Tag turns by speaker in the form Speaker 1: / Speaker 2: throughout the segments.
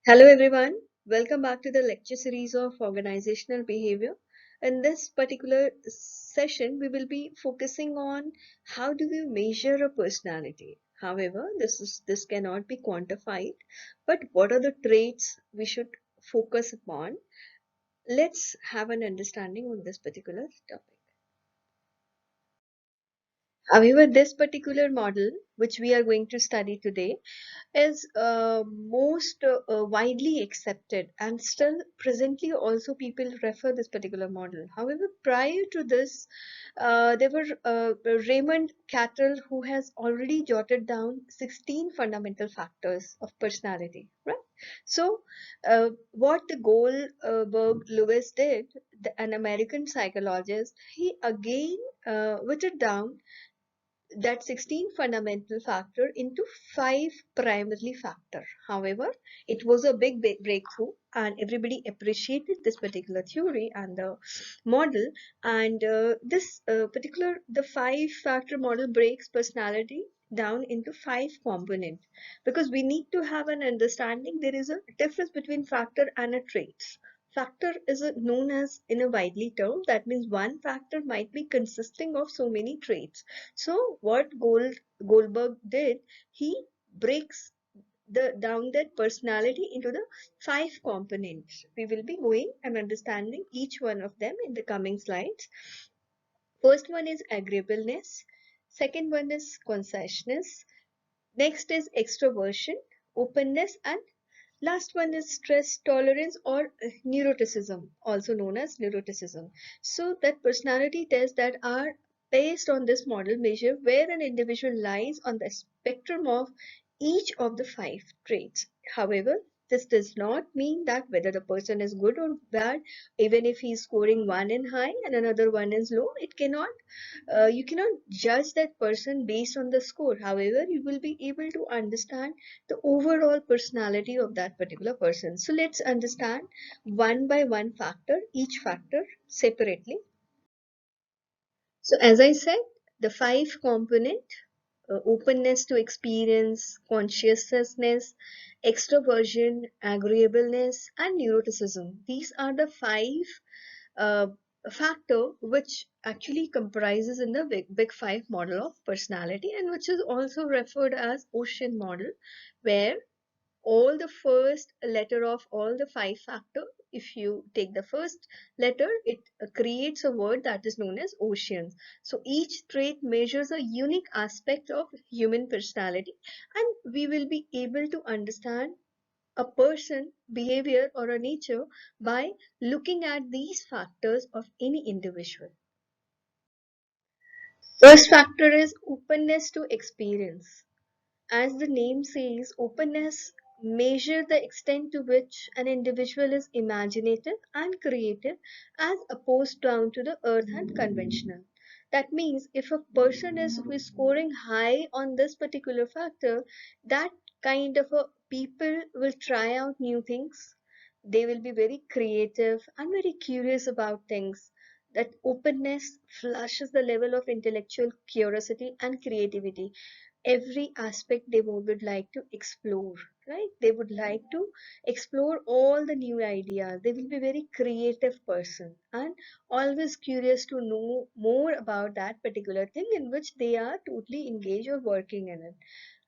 Speaker 1: Hello everyone, welcome back to the lecture series of organizational behavior. In this particular session, we will be focusing on how do we measure a personality. However, this cannot be quantified, but what are the traits we should focus upon? Let's have an understanding on this particular topic. However, this particular model, which we are going to study today, is most widely accepted, and still presently also people refer this particular model. However, prior to this, there were Raymond Cattell, who has already jotted down 16 fundamental factors of personality, right? So what the Goldberg Lewis did, an American psychologist, he again whittled down that 16 fundamental factor into 5 primarily factor. However, it was a big breakthrough and everybody appreciated this particular theory and the model, and this particular the 5 factor model breaks personality down into 5 components, because we need to have an understanding there is a difference between factor and a traits. Factor is known as in a widely term, that means one factor might be consisting of so many traits. So what Goldberg did, he breaks down that personality into the 5 components. We will be going and understanding each one of them in the coming slides. First one is agreeableness. Second one is conscientiousness. Next is extraversion, openness, and last one is stress tolerance or neuroticism, also known as neuroticism. So that personality tests that are based on this model measure where an individual lies on the spectrum of each of the 5 traits. However, this does not mean that whether the person is good or bad, even if he is scoring one in high and another one is low, it cannot you cannot judge that person based on the score. However, you will be able to understand the overall personality of that particular person. So let's understand one by one factor, each factor separately. So as I said, the 5 component, openness to experience, conscientiousness, extraversion, agreeableness, and neuroticism. These are the 5 uh, factor which actually comprises in the big 5 model of personality, and which is also referred as ocean model, where all the first letter of all the 5 factor, if you take the first letter, it creates a word that is known as oceans. So each trait measures a unique aspect of human personality, and we will be able to understand a person, behavior, or a nature by looking at these factors of any individual. First factor is openness to experience. As the name says, openness measures the extent to which an individual is imaginative and creative, as opposed down to the earth and conventional. That means if a person is who is scoring high on this particular factor, that kind of a people will try out new things. They will be very creative and very curious about things. That openness flushes the level of intellectual curiosity and creativity. Every aspect they would like to explore, right? They would like to explore all the new ideas. They will be very creative person and always curious to know more about that particular thing in which they are totally engaged or working in it.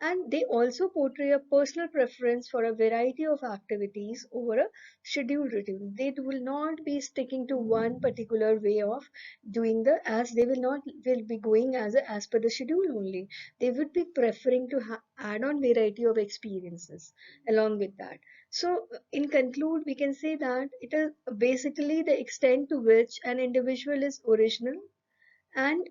Speaker 1: And they also portray a personal preference for a variety of activities over a scheduled routine. They will not be sticking to one particular way of doing the, as they will be going as per the schedule only. They would be preferring to add on variety of experiences along with that. So in conclude, we can say that it is basically the extent to which an individual is original and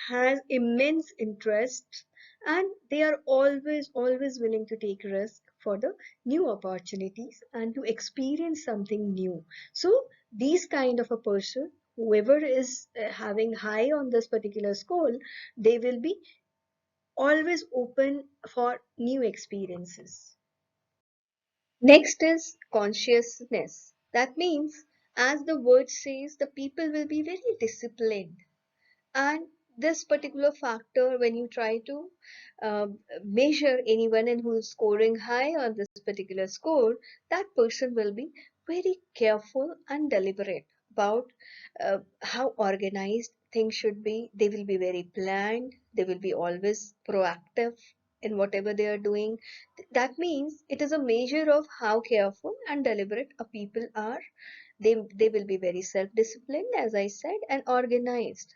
Speaker 1: has immense interest, and they are always willing to take risk for the new opportunities and to experience something new. So these kind of a person, whoever is having high on this particular score, they will be always open for new experiences. Next is consciousness. That means, as the word says, the people will be very disciplined and this particular factor, when you try to measure anyone and who is scoring high on this particular score, that person will be very careful and deliberate about how organized things should be. They will be very planned. They will be always proactive in whatever they are doing. That means it is a measure of how careful and deliberate a people are. They will be very self-disciplined, as I said, and organized,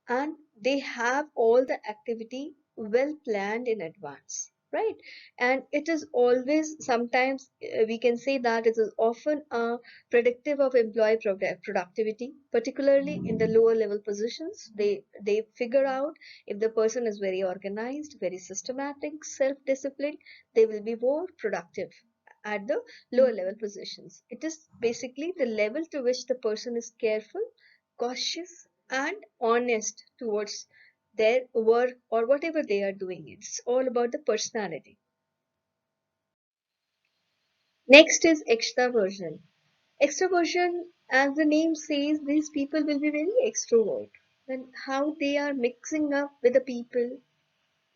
Speaker 1: and they have all the activity well planned in advance, right? And it is always, sometimes we can say that it is often predictive of employee productivity, particularly in the lower level positions. They figure out if the person is very organized, very systematic, self disciplined, they will be more productive at the lower level positions. It is basically the level to which the person is careful, cautious, and honest towards their work or whatever they are doing. It's all about the personality. Next is extraversion. Extraversion, as the name says, these people will be very extrovert. And how they are mixing up with the people,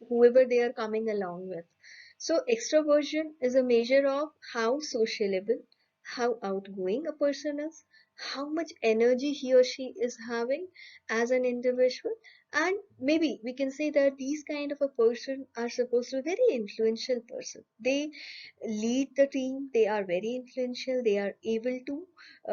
Speaker 1: whoever they are coming along with. So extroversion is a measure of how sociable, how outgoing a person is, how much energy he or she is having as an individual. And maybe we can say that these kind of a person are supposed to be very influential person. They lead the team, they are very influential, they are able to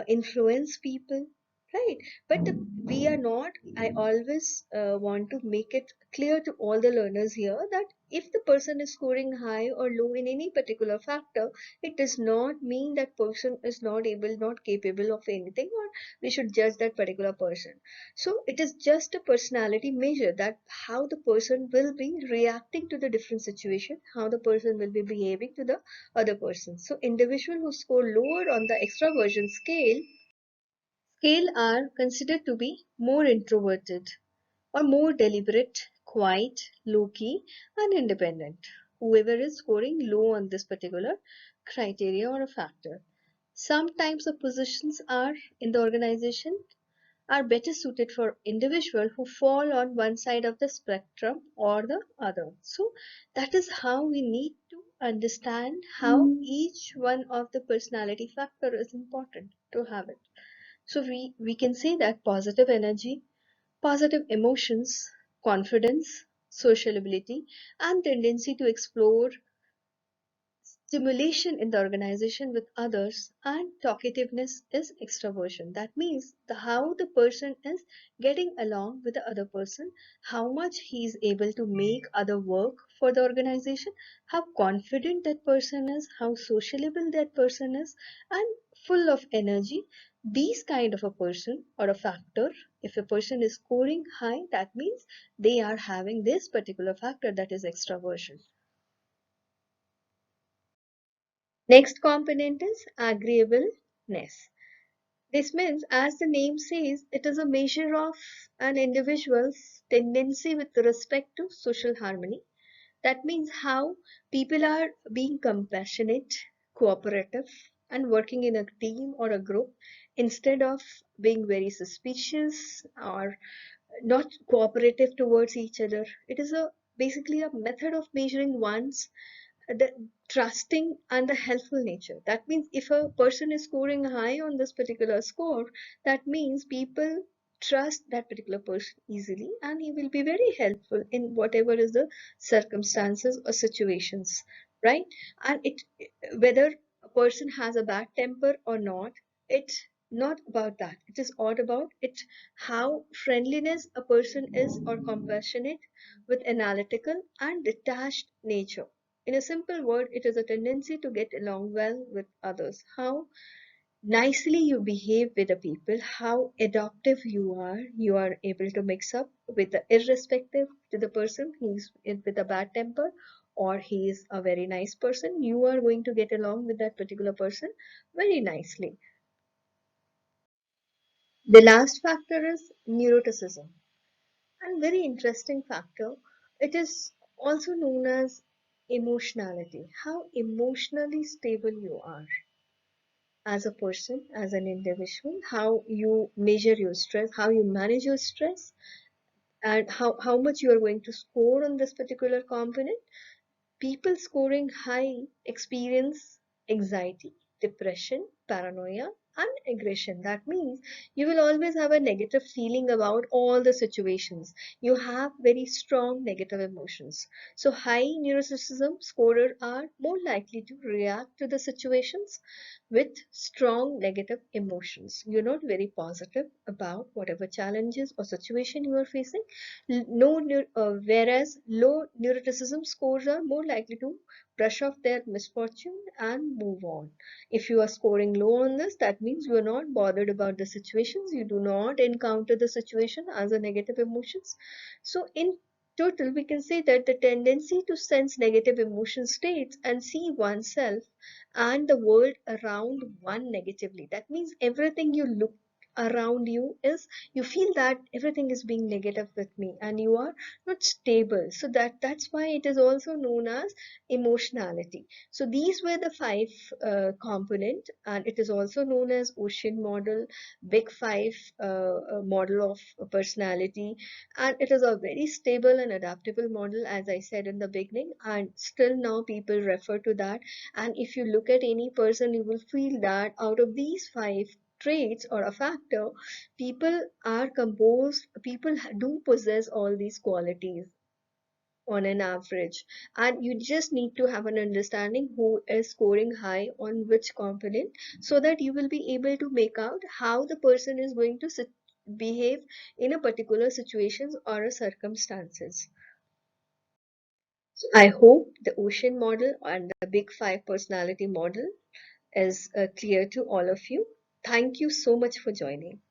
Speaker 1: influence people, right? But we are not, I always want to make it clear to all the learners here that if the person is scoring high or low in any particular factor, it does not mean that person is not able, not capable of anything, or we should judge that particular person. So it is just a personality measure, that how the person will be reacting to the different situation, how the person will be behaving to the other person. So individuals who score lower on the extraversion scale are considered to be more introverted or more deliberate, quiet, low-key, and independent. Whoever is scoring low on this particular criteria or a factor. Some types of positions are in the organization are better suited for individuals who fall on one side of the spectrum or the other. So that is how we need to understand how each one of the personality factor is important to have it. So we can say that positive energy, positive emotions, confidence, social ability, and tendency to explore, stimulation in the organization with others, and talkativeness is extraversion. That means how the person is getting along with the other person, how much he is able to make other work for the organization, how confident that person is, how sociable that person is, and full of energy. These kind of a person or a factor, if a person is scoring high, that means they are having this particular factor, that is extraversion. Next component is agreeableness. This means, as the name says, it is a measure of an individual's tendency with respect to social harmony. That means how people are being compassionate, cooperative, and working in a team or a group instead of being very suspicious or not cooperative towards each other. It is a basically a method of measuring one's the trusting and the helpful nature. That means if a person is scoring high on this particular score, that means people trust that particular person easily, and he will be very helpful in whatever is the circumstances or situations, right? And it, whether a person has a bad temper or not, it's not about that. It is all about it, how friendliness a person is or compassionate with analytical and detached nature. In a simple word, it is a tendency to get along well with others. How nicely you behave with the people, how adaptive you are able to mix up with the irrespective to the person he's with a bad temper or he is a very nice person, you are going to get along with that particular person very nicely. The last factor is neuroticism, and very interesting factor. It is also known as emotionality, how emotionally stable you are as a person, as an individual, how you measure your stress, how you manage your stress, and how much you are going to score on this particular component. People scoring high experience anxiety, depression, paranoia, and aggression. That means you will always have a negative feeling about all the situations. You have very strong negative emotions. So, high neuroticism scorers are more likely to react to the situations with strong negative emotions. You're not very positive about whatever challenges or situation you are facing. Whereas low neuroticism scores are more likely to brush off their misfortune and move on. If you are scoring low on this, that means you are not bothered about the situations. You do not encounter the situation as a negative emotions. So in total, we can say that the tendency to sense negative emotion states and see oneself and the world around one negatively. That means everything you look around you is, you feel that everything is being negative with me and you are not stable. So that's why it is also known as emotionality. So these were the five component, and it is also known as ocean model, big five model of personality, and it is a very stable and adaptable model, as I said in the beginning, and still now people refer to that. And if you look at any person, you will feel that out of these five traits or a factor, people do possess all these qualities on an average, and you just need to have an understanding who is scoring high on which component, so that you will be able to make out how the person is going to behave in a particular situations or a circumstances. So I hope the ocean model and the big five personality model is clear to all of you. Thank you so much for joining.